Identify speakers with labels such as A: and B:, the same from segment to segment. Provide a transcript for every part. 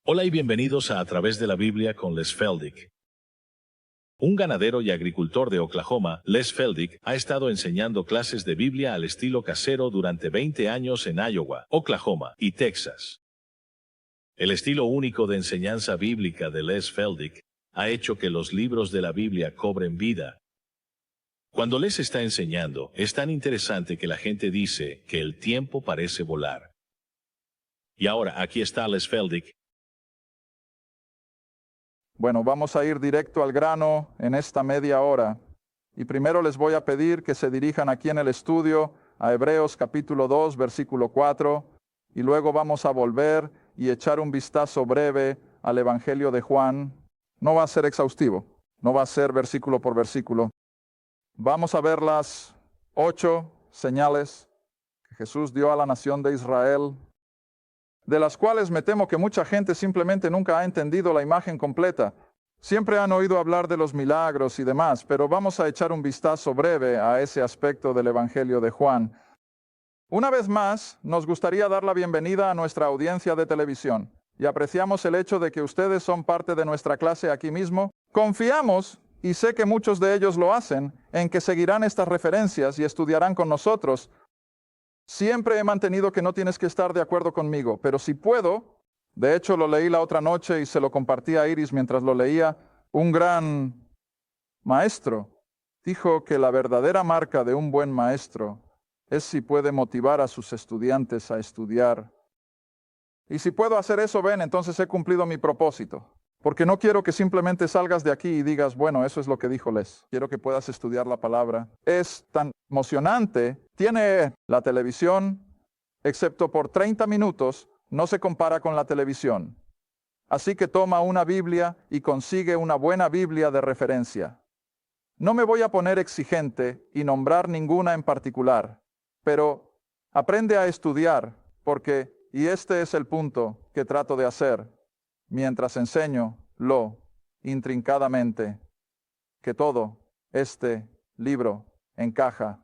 A: Hola y bienvenidos a Través de la Biblia con Les Feldick. Un ganadero y agricultor de Oklahoma, Les Feldick, ha estado enseñando clases de Biblia al estilo casero durante 20 años en Iowa, Oklahoma y Texas. El estilo único de enseñanza bíblica de Les Feldick ha hecho que los libros de la Biblia cobren vida. Cuando Les está enseñando, es tan interesante que la gente dice que el tiempo parece volar. Y ahora, aquí está Les Feldick.
B: Bueno, vamos a ir directo al grano en esta media hora. Y primero les voy a pedir que se dirijan aquí en el estudio a Hebreos capítulo 2, versículo 4, y luego vamos a volver y echar un vistazo breve al Evangelio de Juan. No va a ser exhaustivo, no va a ser versículo por versículo. Vamos a ver las 8 señales que Jesús dio a la nación de Israel, de las cuales me temo que mucha gente simplemente nunca ha entendido la imagen completa. Siempre han oído hablar de los milagros y demás, pero vamos a echar un vistazo breve a ese aspecto del Evangelio de Juan. Una vez más, nos gustaría dar la bienvenida a nuestra audiencia de televisión, y apreciamos el hecho de que ustedes son parte de nuestra clase aquí mismo. Confiamos, y sé que muchos de ellos lo hacen, en que seguirán estas referencias y estudiarán con nosotros. Siempre he mantenido que no tienes que estar de acuerdo conmigo, pero si puedo, de hecho lo leí la otra noche y se lo compartí a Iris mientras lo leía, un gran maestro dijo que la verdadera marca de un buen maestro es si puede motivar a sus estudiantes a estudiar. Y si puedo hacer eso, ven, entonces he cumplido mi propósito. Porque no quiero que simplemente salgas de aquí y digas, bueno, eso es lo que dijo Les. Quiero que puedas estudiar la palabra. Es tan emocionante. Tiene la televisión, excepto por 30 minutos, no se compara con la televisión. Así que toma una Biblia y consigue una buena Biblia de referencia. No me voy a poner exigente y nombrar ninguna en particular, pero aprende a estudiar, porque, y este es el punto que trato de hacer, mientras enseño lo intrincadamente, que todo este libro encaja.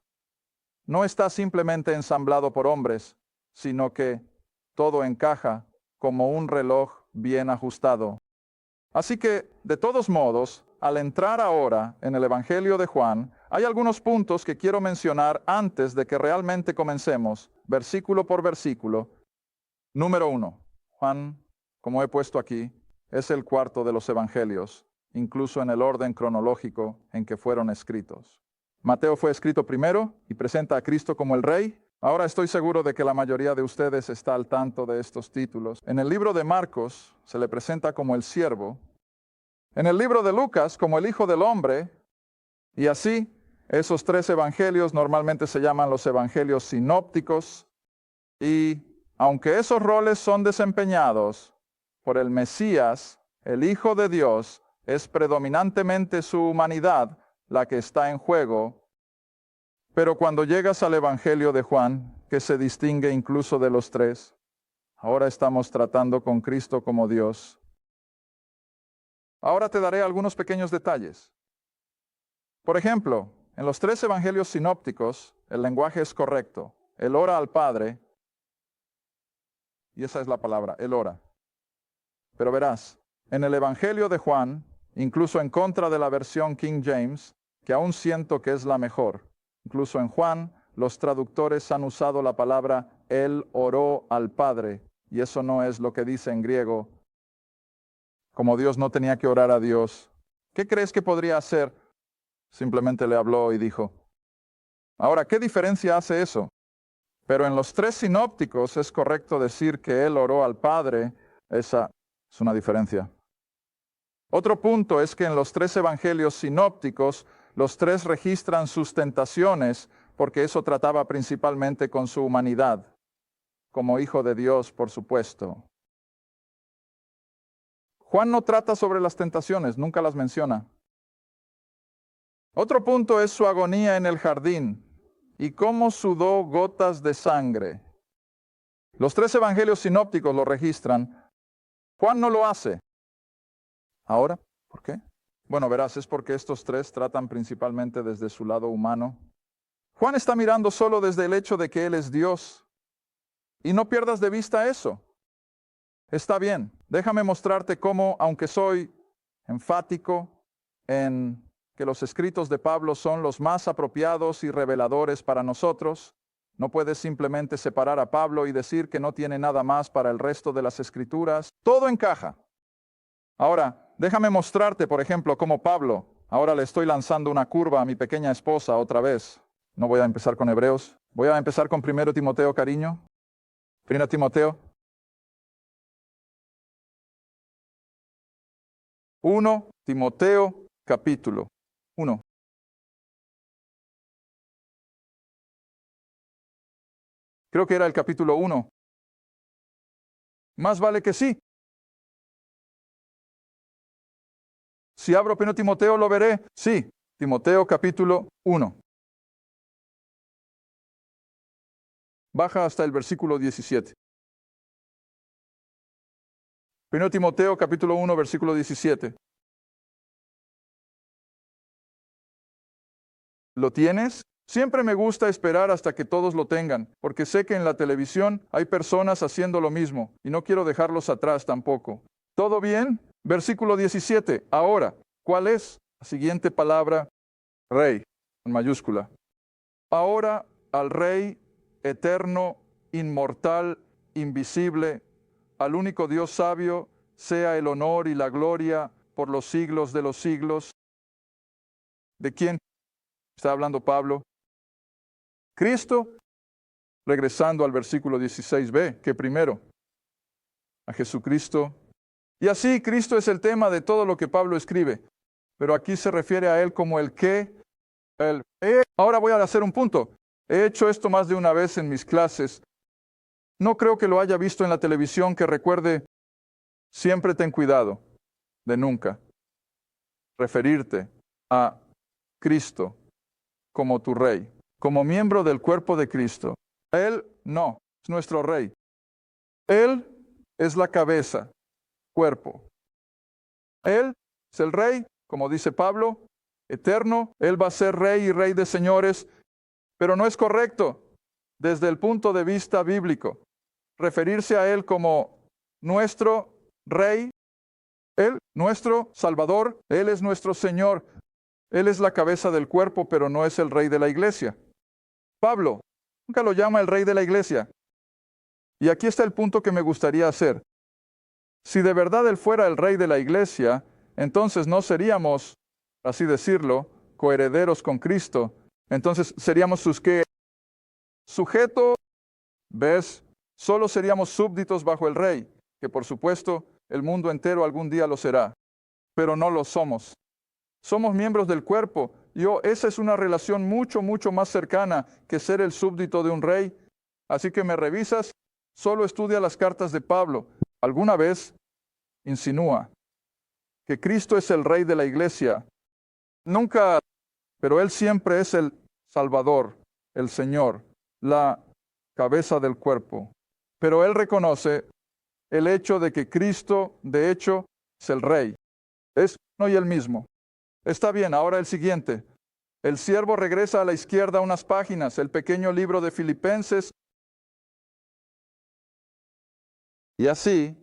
B: No está simplemente ensamblado por hombres, sino que todo encaja como un reloj bien ajustado. Así que, de todos modos, al entrar ahora en el Evangelio de Juan, hay algunos puntos que quiero mencionar antes de que realmente comencemos, versículo por versículo. Número 1. Juan, como he puesto aquí, es el cuarto de los evangelios, incluso en el orden cronológico en que fueron escritos. Mateo fue escrito primero y presenta a Cristo como el Rey. Ahora estoy seguro de que la mayoría de ustedes está al tanto de estos títulos. En el libro de Marcos se le presenta como el siervo. En el libro de Lucas como el Hijo del Hombre. Y así, esos 3 evangelios normalmente se llaman los evangelios sinópticos. Y aunque esos roles son desempeñados por el Mesías, el Hijo de Dios, es predominantemente su humanidad la que está en juego. Pero cuando llegas al Evangelio de Juan, que se distingue incluso de los 3, ahora estamos tratando con Cristo como Dios. Ahora te daré algunos pequeños detalles. Por ejemplo, en los 3 evangelios sinópticos, el lenguaje es correcto. Él ora al Padre, y esa es la palabra, Él ora. Pero verás, en el Evangelio de Juan, incluso en contra de la versión King James, que aún siento que es la mejor, incluso en Juan, los traductores han usado la palabra Él oró al Padre, y eso no es lo que dice en griego. Como Dios no tenía que orar a Dios, ¿qué crees que podría hacer? Simplemente le habló y dijo. Ahora, ¿qué diferencia hace eso? Pero en los 3 sinópticos es correcto decir que Él oró al Padre. Esa es una diferencia. Otro punto es que en los 3 evangelios sinópticos, los 3 registran sus tentaciones, porque eso trataba principalmente con su humanidad, como Hijo de Dios, por supuesto. Juan no trata sobre las tentaciones, nunca las menciona. Otro punto es su agonía en el jardín y cómo sudó gotas de sangre. Los 3 evangelios sinópticos lo registran. Juan no lo hace. Ahora, ¿por qué? Bueno, verás, es porque estos 3 tratan principalmente desde su lado humano. Juan está mirando solo desde el hecho de que Él es Dios. Y no pierdas de vista eso. Está bien, déjame mostrarte cómo, aunque soy enfático en que los escritos de Pablo son los más apropiados y reveladores para nosotros, no puedes simplemente separar a Pablo y decir que no tiene nada más para el resto de las escrituras. Todo encaja. Ahora, déjame mostrarte, por ejemplo, cómo Pablo, ahora le estoy lanzando una curva a mi pequeña esposa otra vez. No voy a empezar con Hebreos. Voy a empezar con 1 Timoteo, cariño. 1 Timoteo 1, Timoteo capítulo 1. Creo que era el capítulo 1. Más vale que sí. Si abro 1 Timoteo lo veré. Sí, Timoteo capítulo 1. Baja hasta el versículo 17. 1 Timoteo capítulo 1, versículo 17. ¿Lo tienes? Siempre me gusta esperar hasta que todos lo tengan, porque sé que en la televisión hay personas haciendo lo mismo, y no quiero dejarlos atrás tampoco. ¿Todo bien? Versículo 17. Ahora, ¿cuál es? La siguiente palabra, Rey, en mayúscula. Ahora al Rey eterno, inmortal, invisible, al único Dios sabio, sea el honor y la gloria por los siglos de los siglos. ¿De quién está hablando Pablo? Cristo. Regresando al versículo 16b, que primero, a Jesucristo. Y así Cristo es el tema de todo lo que Pablo escribe, pero aquí se refiere a Él como el que, Ahora voy a hacer un punto. He hecho esto más de una vez en mis clases. No creo que lo haya visto en la televisión que recuerde, siempre ten cuidado de nunca referirte a Cristo como tu Rey, como miembro del cuerpo de Cristo. Él no, es nuestro Rey. Él es la cabeza, cuerpo. Él es el Rey, como dice Pablo, eterno. Él va a ser Rey y Rey de señores, pero no es correcto desde el punto de vista bíblico referirse a Él como nuestro Rey, Él, nuestro Salvador. Él es nuestro Señor. Él es la cabeza del cuerpo, pero no es el Rey de la iglesia. Pablo nunca lo llama el Rey de la iglesia. Y aquí está el punto que me gustaría hacer. Si de verdad Él fuera el Rey de la iglesia, entonces no seríamos, así decirlo, coherederos con Cristo. Entonces seríamos sus ¿qué? Sujeto, ¿ves? Solo seríamos súbditos bajo el Rey, que por supuesto el mundo entero algún día lo será, pero no lo somos. Somos miembros del cuerpo. Esa es una relación mucho, mucho más cercana que ser el súbdito de un rey. Así que me revisas, solo estudia las cartas de Pablo. Alguna vez insinúa que Cristo es el Rey de la iglesia. Nunca, pero Él siempre es el Salvador, el Señor, la cabeza del cuerpo. Pero Él reconoce el hecho de que Cristo, de hecho, es el Rey. Es uno y el mismo. Está bien, ahora el siguiente. El siervo regresa a la izquierda unas páginas, el pequeño libro de Filipenses. Y así,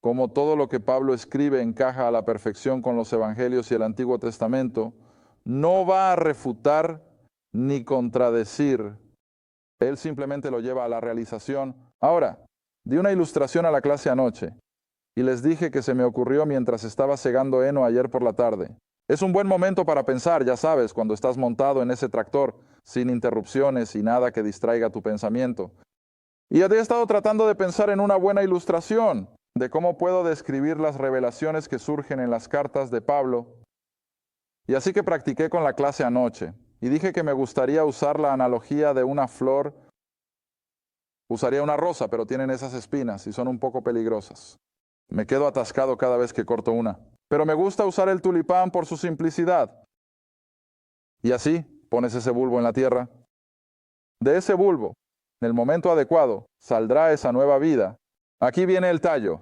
B: como todo lo que Pablo escribe encaja a la perfección con los evangelios y el Antiguo Testamento, no va a refutar ni contradecir. Él simplemente lo lleva a la realización. Ahora, di una ilustración a la clase anoche y les dije que se me ocurrió mientras estaba segando heno ayer por la tarde. Es un buen momento para pensar, ya sabes, cuando estás montado en ese tractor, sin interrupciones y nada que distraiga tu pensamiento. Y he estado tratando de pensar en una buena ilustración de cómo puedo describir las revelaciones que surgen en las cartas de Pablo. Y así que practiqué con la clase anoche. Y dije que me gustaría usar la analogía de una flor. Usaría una rosa, pero tienen esas espinas y son un poco peligrosas. Me quedo atascado cada vez que corto una. Pero me gusta usar el tulipán por su simplicidad. Y así pones ese bulbo en la tierra. De ese bulbo, en el momento adecuado, saldrá esa nueva vida. Aquí viene el tallo.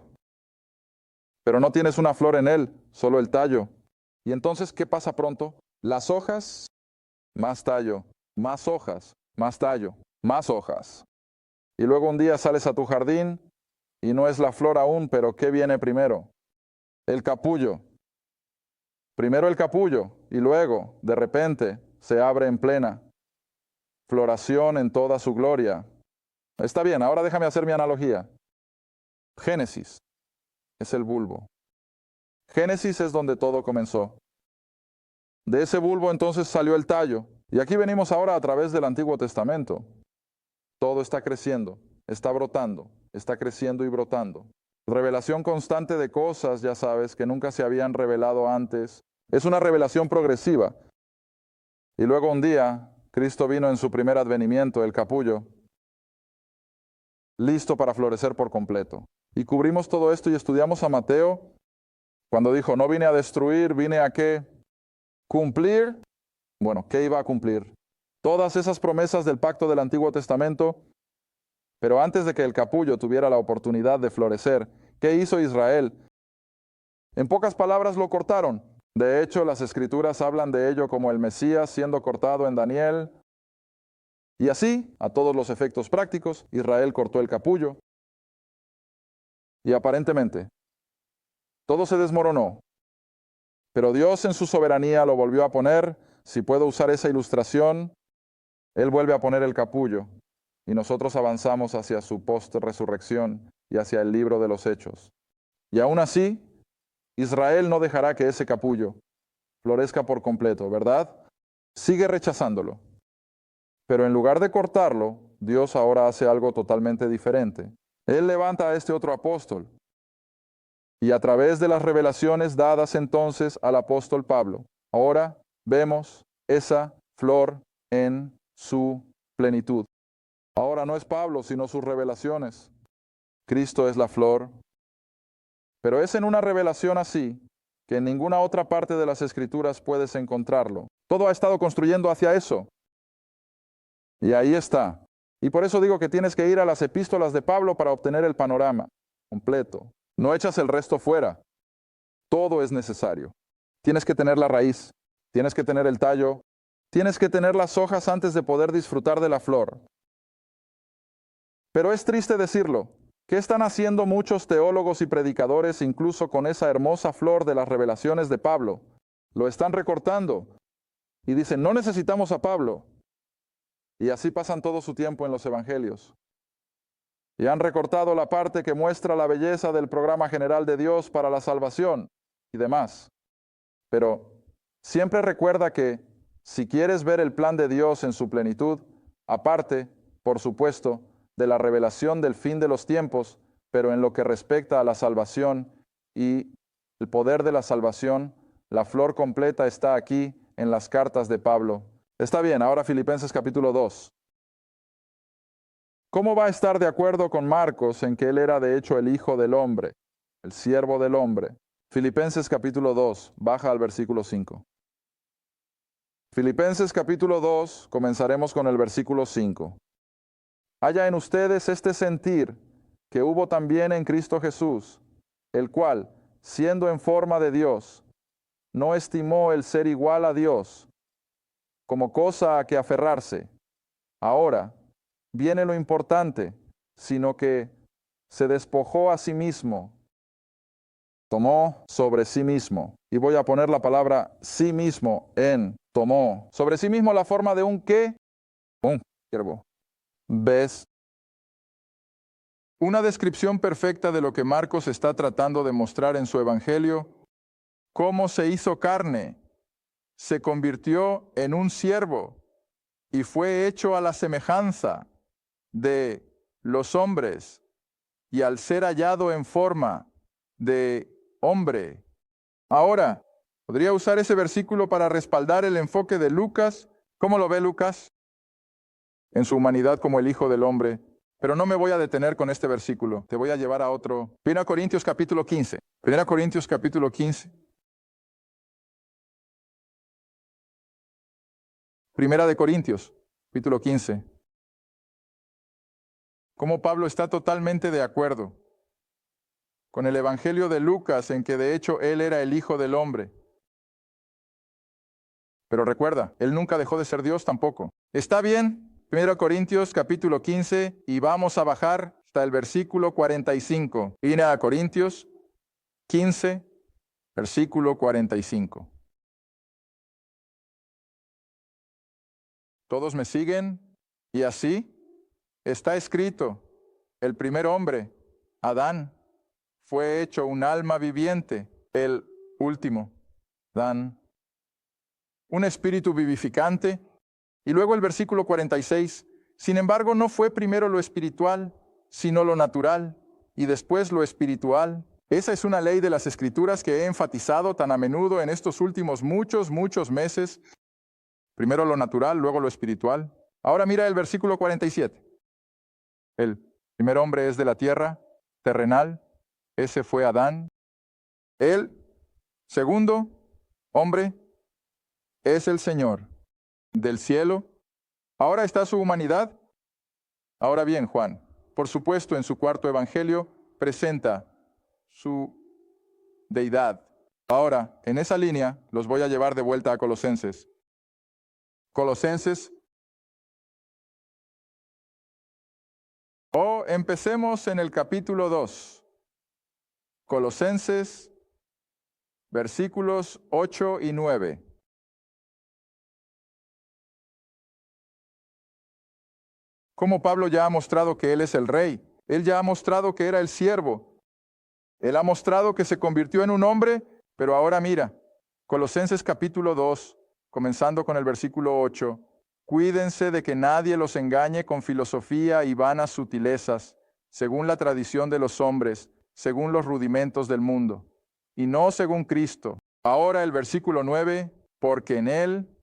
B: Pero no tienes una flor en él, solo el tallo. Y entonces, ¿qué pasa pronto? Las hojas, más tallo, más hojas, más tallo, más hojas. Y luego un día sales a tu jardín y no es la flor aún, pero ¿qué viene primero? El capullo. Primero el capullo y luego, de repente, se abre en plena floración en toda su gloria. Está bien, ahora déjame hacer mi analogía. Génesis es el bulbo. Génesis es donde todo comenzó. De ese bulbo entonces salió el tallo. Y aquí venimos ahora a través del Antiguo Testamento. Todo está creciendo, está brotando, está creciendo y brotando. Revelación constante de cosas, ya sabes, que nunca se habían revelado antes. Es una revelación progresiva. Y luego un día, Cristo vino en su primer advenimiento, el capullo, listo para florecer por completo. Y cubrimos todo esto y estudiamos a Mateo cuando dijo, no vine a destruir, vine a ¿qué? Cumplir. Bueno, ¿qué iba a cumplir? Todas esas promesas del pacto del Antiguo Testamento. Pero antes de que el capullo tuviera la oportunidad de florecer, ¿qué hizo Israel? En pocas palabras lo cortaron. De hecho, las Escrituras hablan de ello como el Mesías siendo cortado en Daniel. Y así, a todos los efectos prácticos, Israel cortó el capullo. Y aparentemente, todo se desmoronó. Pero Dios en su soberanía lo volvió a poner. Si puedo usar esa ilustración, Él vuelve a poner el capullo. Y nosotros avanzamos hacia su post-resurrección y hacia el libro de los Hechos. Y aún así, Israel no dejará que ese capullo florezca por completo, ¿verdad? Sigue rechazándolo. Pero en lugar de cortarlo, Dios ahora hace algo totalmente diferente. Él levanta a este otro apóstol. Y a través de las revelaciones dadas entonces al apóstol Pablo, ahora vemos esa flor en su plenitud. Ahora no es Pablo, sino sus revelaciones. Cristo es la flor. Pero es en una revelación así que en ninguna otra parte de las Escrituras puedes encontrarlo. Todo ha estado construyendo hacia eso. Y ahí está. Y por eso digo que tienes que ir a las epístolas de Pablo para obtener el panorama completo. No echas el resto fuera. Todo es necesario. Tienes que tener la raíz, tienes que tener el tallo, tienes que tener las hojas antes de poder disfrutar de la flor. Pero es triste decirlo. ¿Qué están haciendo muchos teólogos y predicadores incluso con esa hermosa flor de las revelaciones de Pablo? Lo están recortando y dicen, no necesitamos a Pablo. Y así pasan todo su tiempo en los evangelios. Y han recortado la parte que muestra la belleza del programa general de Dios para la salvación y demás. Pero siempre recuerda que si quieres ver el plan de Dios en su plenitud, aparte, por supuesto, de la revelación del fin de los tiempos, pero en lo que respecta a la salvación y el poder de la salvación, la flor completa está aquí en las cartas de Pablo. Está bien, ahora Filipenses capítulo 2. ¿Cómo va a estar de acuerdo con Marcos en que él era de hecho el Hijo del Hombre, el siervo del hombre? Filipenses capítulo 2, baja al versículo 5. Filipenses capítulo 2, comenzaremos con el versículo 5. Haya en ustedes este sentir que hubo también en Cristo Jesús, el cual, siendo en forma de Dios, no estimó el ser igual a Dios como cosa a que aferrarse. Ahora viene lo importante, sino que se despojó a sí mismo, tomó sobre sí mismo. Y voy a poner la palabra sí mismo en tomó. Sobre sí mismo la forma de un qué, un siervo. ¿Ves? Una descripción perfecta de lo que Marcos está tratando de mostrar en su evangelio, cómo se hizo carne, se convirtió en un siervo y fue hecho a la semejanza de los hombres, y al ser hallado en forma de hombre. Ahora, podría usar ese versículo para respaldar el enfoque de Lucas. ¿Cómo lo ve Lucas? En su humanidad como el Hijo del Hombre. Pero no me voy a detener con este versículo. Te voy a llevar a otro. 1 Corintios capítulo 15. 1 Corintios capítulo 15. 1 de Corintios capítulo 15. Cómo Pablo está totalmente de acuerdo con el Evangelio de Lucas en que de hecho él era el Hijo del Hombre. Pero recuerda, él nunca dejó de ser Dios tampoco. ¿Está bien? 1 Corintios capítulo 15 y vamos a bajar hasta el versículo 45. Vine a Corintios 15, versículo 45. ¿Todos me siguen? Y así está escrito, el primer hombre, Adán, fue hecho un alma viviente, el último, Adán, un espíritu vivificante. Y luego el versículo 46, sin embargo no fue primero lo espiritual, sino lo natural, y después lo espiritual. Esa es una ley de las Escrituras que he enfatizado tan a menudo en estos últimos muchos meses. Primero lo natural, luego lo espiritual. Ahora mira el versículo 47. El primer hombre es de la tierra, terrenal. Ese fue Adán. El segundo hombre es el Señor del cielo. Ahora está su humanidad. Ahora bien, Juan, por supuesto, en su cuarto evangelio, presenta su deidad. Ahora, en esa línea, los voy a llevar de vuelta a Colosenses. Colosenses. Empecemos en el capítulo 2. Colosenses, versículos 8 y 9. Como Pablo ya ha mostrado que Él es el Rey, Él ya ha mostrado que era el siervo, Él ha mostrado que se convirtió en un hombre, pero ahora mira, Colosenses capítulo 2, comenzando con el versículo 8, cuídense de que nadie los engañe con filosofía y vanas sutilezas, según la tradición de los hombres, según los rudimentos del mundo, y no según Cristo. Ahora el versículo 9, porque en Él,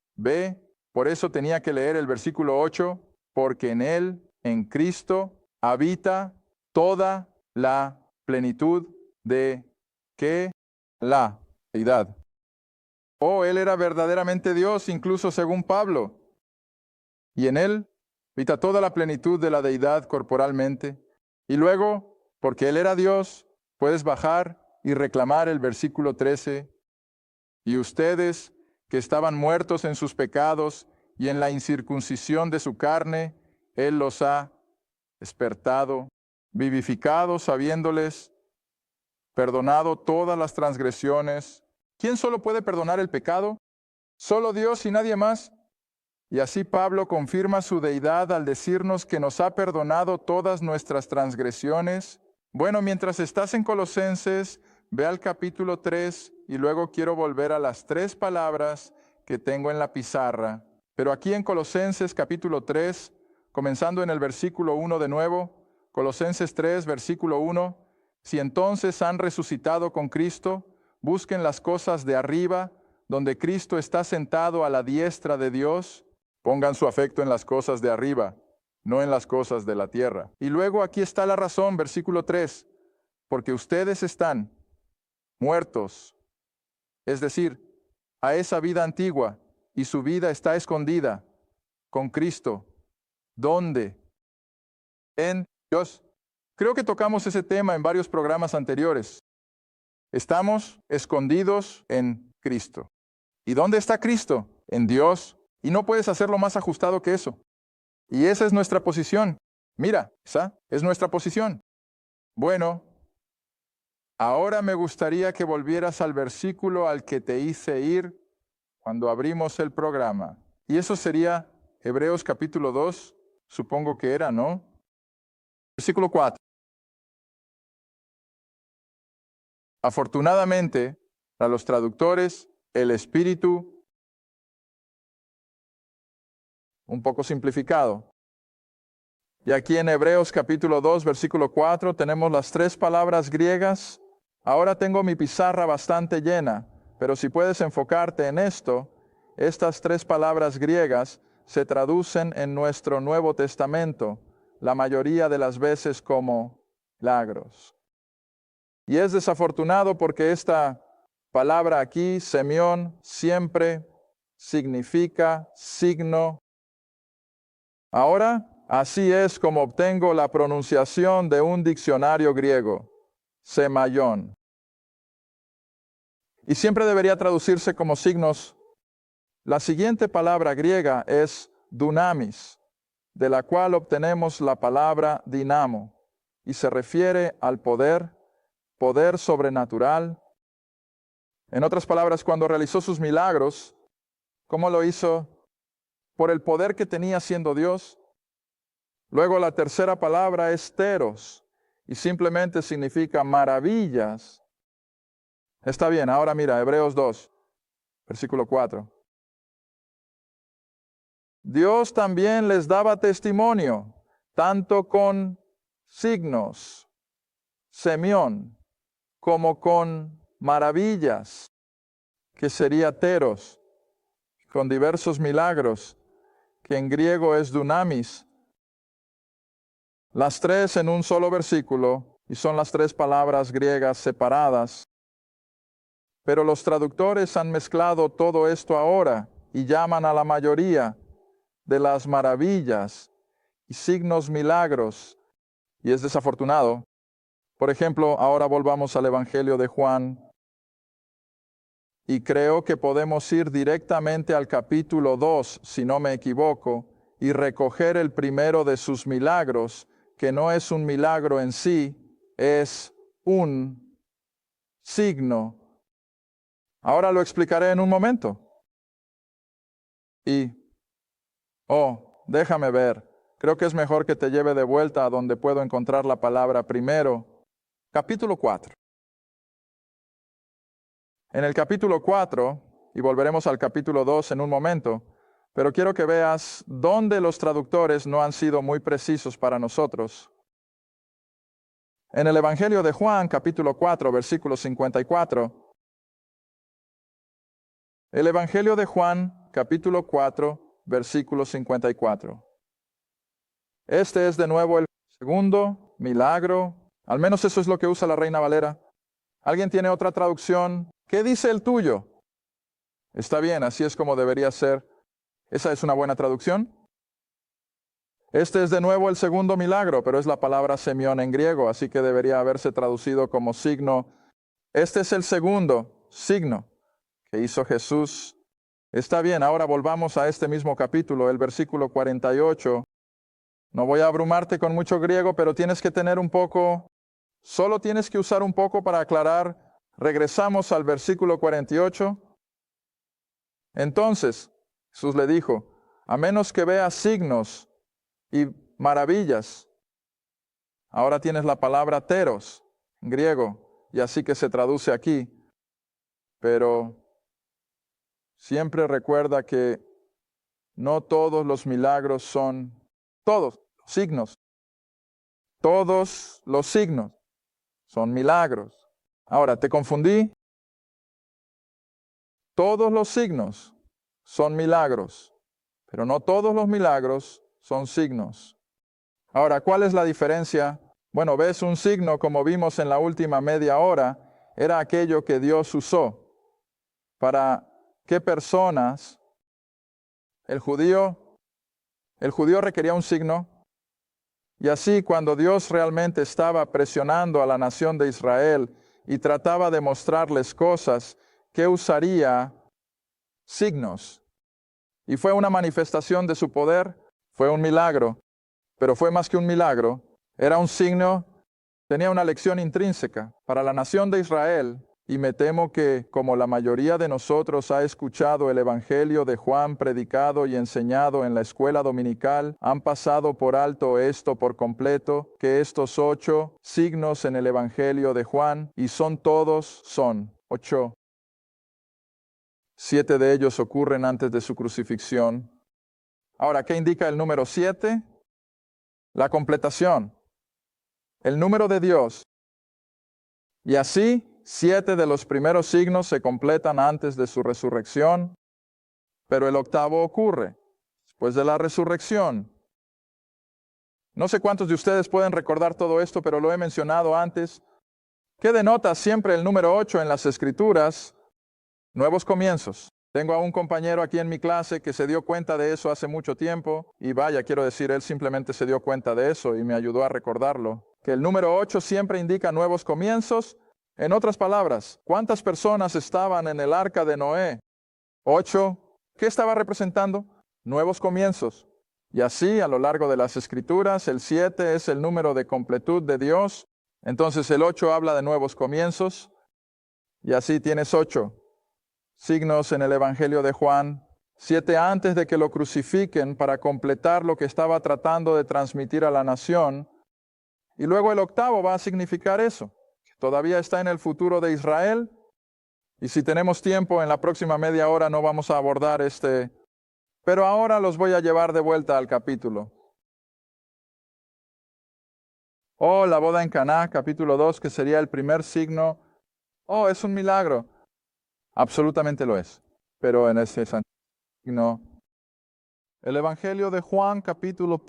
B: por eso tenía que leer el versículo 8, porque en Él, en Cristo, habita toda la plenitud de ¿qué? La deidad. Él era verdaderamente Dios, incluso según Pablo. Y en Él habita toda la plenitud de la deidad corporalmente. Y luego, porque Él era Dios, puedes bajar y reclamar el versículo 13. Y ustedes, que estaban muertos en sus pecados y en la incircuncisión de su carne, Él los ha despertado, vivificados, habiéndoles perdonado todas las transgresiones. ¿Quién solo puede perdonar el pecado? Solo Dios y nadie más. Y así Pablo confirma su deidad al decirnos que nos ha perdonado todas nuestras transgresiones. Bueno, mientras estás en Colosenses, ve al capítulo 3 y luego quiero volver a las 3 palabras que tengo en la pizarra. Pero aquí en Colosenses capítulo 3, comenzando en el versículo 1 de nuevo, Colosenses 3, versículo 1, si entonces han resucitado con Cristo, busquen las cosas de arriba, donde Cristo está sentado a la diestra de Dios. Pongan su afecto en las cosas de arriba, no en las cosas de la tierra. Y luego aquí está la razón, versículo 3, porque ustedes están muertos, es decir, a esa vida antigua, y su vida está escondida con Cristo. ¿Dónde? En Dios. Creo que tocamos ese tema en varios programas anteriores. Estamos escondidos en Cristo. ¿Y dónde está Cristo? En Dios. Y no puedes hacerlo más ajustado que eso. Y esa es nuestra posición. Mira, esa es nuestra posición. Bueno, ahora me gustaría que volvieras al versículo al que te hice ir cuando abrimos el programa. Y eso sería Hebreos capítulo 2, supongo que era, ¿no? Versículo 4. Afortunadamente, para los traductores, el Espíritu, un poco simplificado. Y aquí en Hebreos capítulo 2, versículo 4, tenemos las 3 palabras griegas. Ahora tengo mi pizarra bastante llena, pero si puedes enfocarte en esto, estas 3 palabras griegas se traducen en nuestro Nuevo Testamento, la mayoría de las veces como milagros. Y es desafortunado porque esta palabra aquí, semión, siempre significa signo. Ahora, así es como obtengo la pronunciación de un diccionario griego, semaion. Y siempre debería traducirse como signos. La siguiente palabra griega es dunamis, de la cual obtenemos la palabra dinamo. y se refiere al poder sobrenatural. En otras palabras, cuando realizó sus milagros, ¿cómo lo hizo? Por el poder que tenía siendo Dios. Luego la tercera palabra es teros, y simplemente significa maravillas. Está bien, ahora mira, Hebreos 2, versículo 4. Dios también les daba testimonio, tanto con signos, semión, como con maravillas, que sería teros, con diversos milagros, que en griego es dunamis. Las tres en un solo versículo, y son las tres palabras griegas separadas. Pero los traductores han mezclado todo esto ahora y llaman a la mayoría de las maravillas y signos milagros, y es desafortunado. Por ejemplo, ahora volvamos al Evangelio de Juan, y creo que podemos ir directamente al capítulo 2, si no me equivoco, y recoger el primero de sus milagros, que no es un milagro en sí, es un signo. Ahora lo explicaré en un momento. Déjame ver. Creo que es mejor que te lleve de vuelta a donde puedo encontrar la palabra primero. Capítulo 4. En el capítulo 4, y volveremos al capítulo 2 en un momento, pero quiero que veas dónde los traductores no han sido muy precisos para nosotros. En el Evangelio de Juan, capítulo 4, versículo 54. El Evangelio de Juan, capítulo 4, versículo 54. Este es de nuevo el segundo milagro. Al menos eso es lo que usa la Reina Valera. ¿Alguien tiene otra traducción? ¿Qué dice el tuyo? Está bien, así es como debería ser. ¿Esa es una buena traducción? Este es de nuevo el segundo milagro, pero es la palabra semión en griego, así que debería haberse traducido como signo. Este es el segundo signo que hizo Jesús. Está bien, ahora volvamos a este mismo capítulo, el versículo 48. No voy a abrumarte con mucho griego, pero tienes que tener un poco, solo tienes que usar un poco para aclarar. Regresamos al versículo 48. Entonces, Jesús le dijo, a menos que veas signos y maravillas. Ahora tienes la palabra teros, en griego, y así que se traduce aquí. Pero siempre recuerda que no todos los milagros son, todos los signos, todos los signos son milagros. Ahora, ¿te confundí? Todos los signos son milagros, pero no todos los milagros son signos. Ahora, ¿cuál es la diferencia? Bueno, ves, un signo, como vimos en la última media hora, era aquello que Dios usó. ¿Para qué personas? El judío requería un signo, y así cuando Dios realmente estaba presionando a la nación de Israel y trataba de mostrarles cosas, ¿qué usaría? Signos. Y fue una manifestación de su poder, fue un milagro, pero fue más que un milagro, era un signo, tenía una lección intrínseca para la nación de Israel. Y me temo que, como la mayoría de nosotros ha escuchado el Evangelio de Juan predicado y enseñado en la escuela dominical, han pasado por alto esto por completo, que estos 8 signos en el Evangelio de Juan, y son 8. 7 de ellos ocurren antes de su crucifixión. Ahora, ¿qué indica el número 7? La completación, el número de Dios. Y así, 7 de los primeros signos se completan antes de su resurrección, pero el octavo ocurre después de la resurrección. No sé cuántos de ustedes pueden recordar todo esto, pero lo he mencionado antes. ¿Qué denota siempre el número 8 en las Escrituras? Nuevos comienzos. Tengo a un compañero aquí en mi clase que se dio cuenta de eso hace mucho tiempo, y vaya, quiero decir, él simplemente se dio cuenta de eso y me ayudó a recordarlo. Que el número 8 siempre indica nuevos comienzos. En otras palabras, ¿cuántas personas estaban en el arca de Noé? 8. ¿Qué estaba representando? Nuevos comienzos. Y así, a lo largo de las Escrituras, el 7 es el número de completud de Dios. Entonces el 8 habla de nuevos comienzos. Y así tienes 8 signos en el Evangelio de Juan. 7 antes de que lo crucifiquen para completar lo que estaba tratando de transmitir a la nación. Y luego el 8 va a significar eso, que todavía está en el futuro de Israel. Y si tenemos tiempo, en la próxima media hora no vamos a abordar pero ahora los voy a llevar de vuelta al capítulo. La boda en Caná, capítulo 2, que sería el primer signo. Es un milagro. Absolutamente lo es. Pero en ese signo. El Evangelio de Juan, capítulo.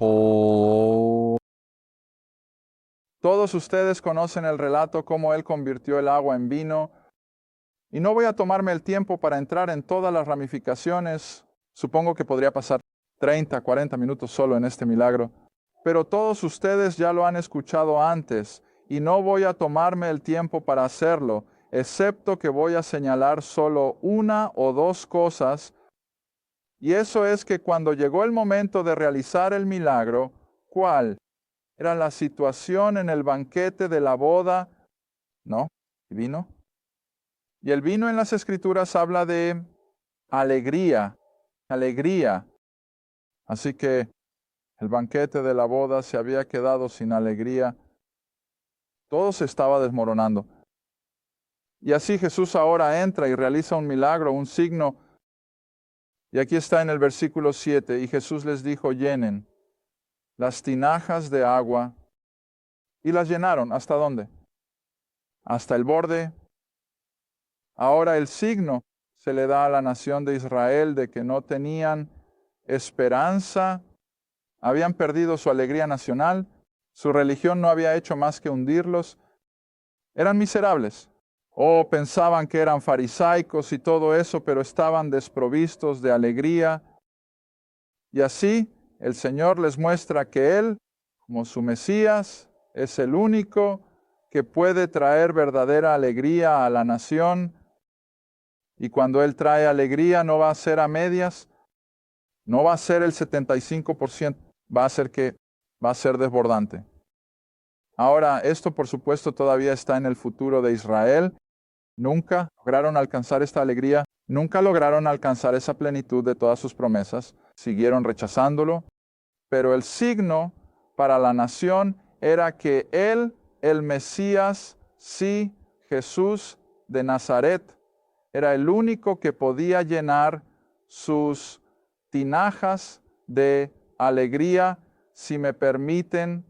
B: Todos ustedes conocen el relato cómo él convirtió el agua en vino. Y no voy a tomarme el tiempo para entrar en todas las ramificaciones. Supongo que podría pasar 30, 40 minutos solo en este milagro. Pero todos ustedes ya lo han escuchado antes y no voy a tomarme el tiempo para hacerlo, excepto que voy a señalar solo 1 o 2 cosas. Y eso es que cuando llegó el momento de realizar el milagro, ¿cuál? Era la situación en el banquete de la boda. ¿No? ¿Y vino? Y el vino en las Escrituras habla de alegría. Así que el banquete de la boda se había quedado sin alegría. Todo se estaba desmoronando. Y así Jesús ahora entra y realiza un milagro, un signo. Y aquí está en el versículo 7. Y Jesús les dijo, llenen las tinajas de agua. Y las llenaron. ¿Hasta dónde? Hasta el borde. Ahora el signo se le da a la nación de Israel de que no tenían esperanza, habían perdido su alegría nacional, su religión no había hecho más que hundirlos, eran miserables, pensaban que eran farisaicos y todo eso, pero estaban desprovistos de alegría. Y así el Señor les muestra que Él, como su Mesías, es el único que puede traer verdadera alegría a la nación. Y cuando Él trae alegría, no va a ser a medias, no va a ser el 75%, va a ser desbordante. Ahora, esto por supuesto todavía está en el futuro de Israel. Nunca lograron alcanzar esta alegría, nunca lograron alcanzar esa plenitud de todas sus promesas, siguieron rechazándolo. Pero el signo para la nación era que Él, el Mesías, sí, Jesús de Nazaret, era el único que podía llenar sus tinajas de alegría, si me permiten.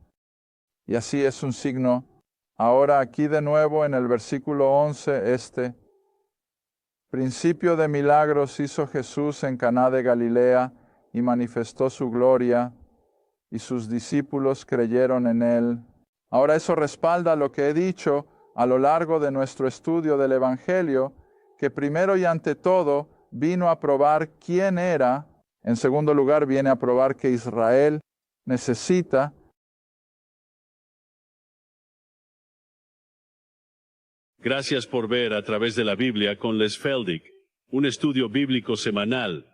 B: Y así es un signo. Ahora aquí de nuevo en el versículo 11, principio de milagros hizo Jesús en Caná de Galilea y manifestó su gloria, y sus discípulos creyeron en él. Ahora eso respalda lo que he dicho a lo largo de nuestro estudio del Evangelio, que primero y ante todo vino a probar quién era. En segundo lugar, viene a probar que Israel necesita.
A: Gracias por ver A Través de la Biblia con Les Feldick, un estudio bíblico semanal.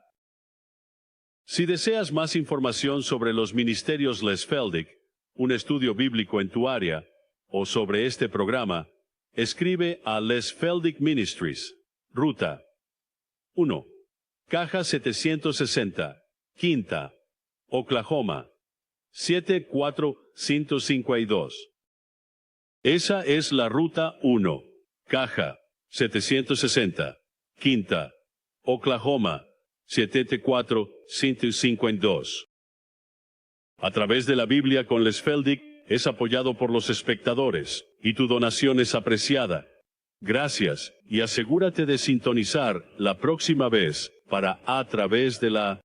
A: Si deseas más información sobre los ministerios Les Feldick, un estudio bíblico en tu área, o sobre este programa, escribe a Les Feldick Ministries, Ruta 1, Caja 760, Quinta, Oklahoma, 74152. Esa es la Ruta 1, Caja 760, Quinta, Oklahoma, 74152. A Través de la Biblia con Les Feldick es apoyado por los espectadores, y tu donación es apreciada. Gracias, y asegúrate de sintonizar la próxima vez para A Través de la